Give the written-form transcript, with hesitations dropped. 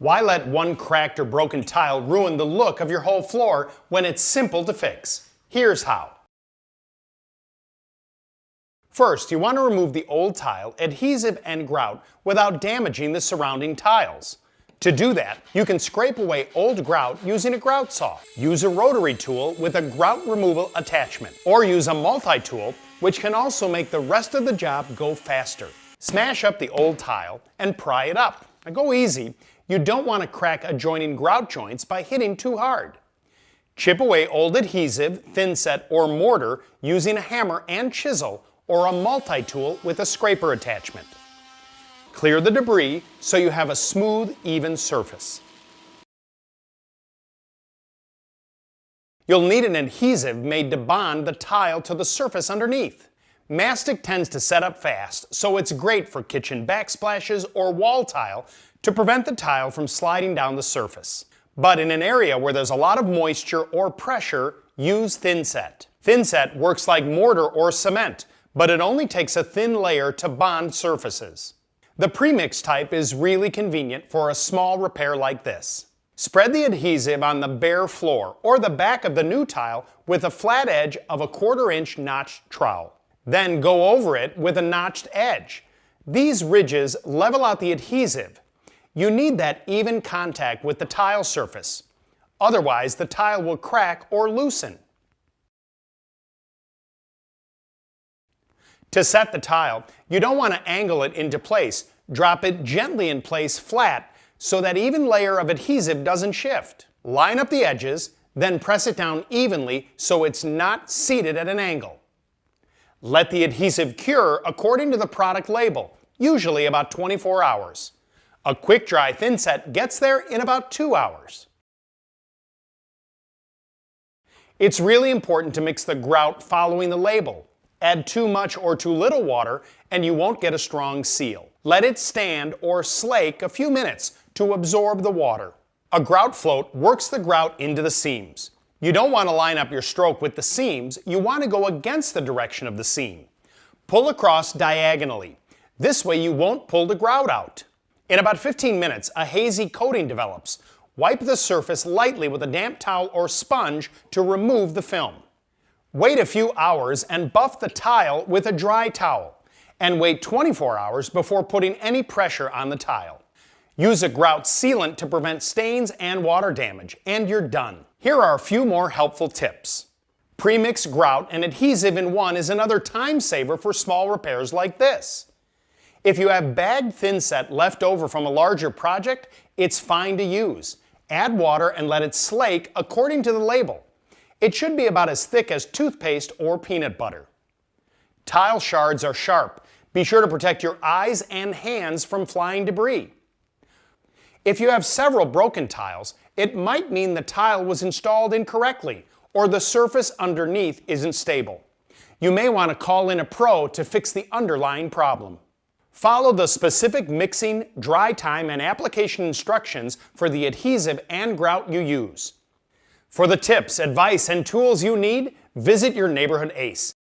Why let one cracked or broken tile ruin the look of your whole floor when it's simple to fix? Here's how. First, you want to remove the old tile, adhesive, and grout without damaging the surrounding tiles. To do that, you can scrape away old grout using a grout saw. Use a rotary tool with a grout removal attachment, or use a multi-tool, which can also make the rest of the job go faster. Smash up the old tile and pry it up. Now go easy. You don't want to crack adjoining grout joints by hitting too hard. Chip away old adhesive, thinset, or mortar using a hammer and chisel or a multi-tool with a scraper attachment. Clear the debris so you have a smooth, even surface. You'll need an adhesive made to bond the tile to the surface underneath. Mastic tends to set up fast, so it's great for kitchen backsplashes or wall tile to prevent the tile from sliding down the surface. But in an area where there's a lot of moisture or pressure, use thinset. Thinset works like mortar or cement, but it only takes a thin layer to bond surfaces. The premix type is really convenient for a small repair like this. Spread the adhesive on the bare floor or the back of the new tile with a flat edge of a 1/4 inch notched trowel. Then go over it with a notched edge. These ridges level out the adhesive. You need that even contact with the tile surface. Otherwise, the tile will crack or loosen. To set the tile, you don't want to angle it into place. Drop it gently in place flat so that even layer of adhesive doesn't shift. Line up the edges, then press it down evenly so it's not seated at an angle. Let the adhesive cure according to the product label, usually about 24 hours. A quick dry thinset gets there in about 2 hours. It's really important to mix the grout following the label. Add too much or too little water and you won't get a strong seal. Let it stand or slake a few minutes to absorb the water. A grout float works the grout into the seams. You don't want to line up your stroke with the seams, you want to go against the direction of the seam. Pull across diagonally. This way you won't pull the grout out. In about 15 minutes, a hazy coating develops. Wipe the surface lightly with a damp towel or sponge to remove the film. Wait a few hours and buff the tile with a dry towel. And wait 24 hours before putting any pressure on the tile. Use a grout sealant to prevent stains and water damage, and you're done. Here are a few more helpful tips. Premix grout and adhesive in one is another time saver for small repairs like this. If you have bagged thinset left over from a larger project, it's fine to use. Add water and let it slake according to the label. It should be about as thick as toothpaste or peanut butter. Tile shards are sharp. Be sure to protect your eyes and hands from flying debris. If you have several broken tiles, it might mean the tile was installed incorrectly or the surface underneath isn't stable. You may want to call in a pro to fix the underlying problem. Follow the specific mixing, dry time, and application instructions for the adhesive and grout you use. For the tips, advice, and tools you need, visit your neighborhood ACE.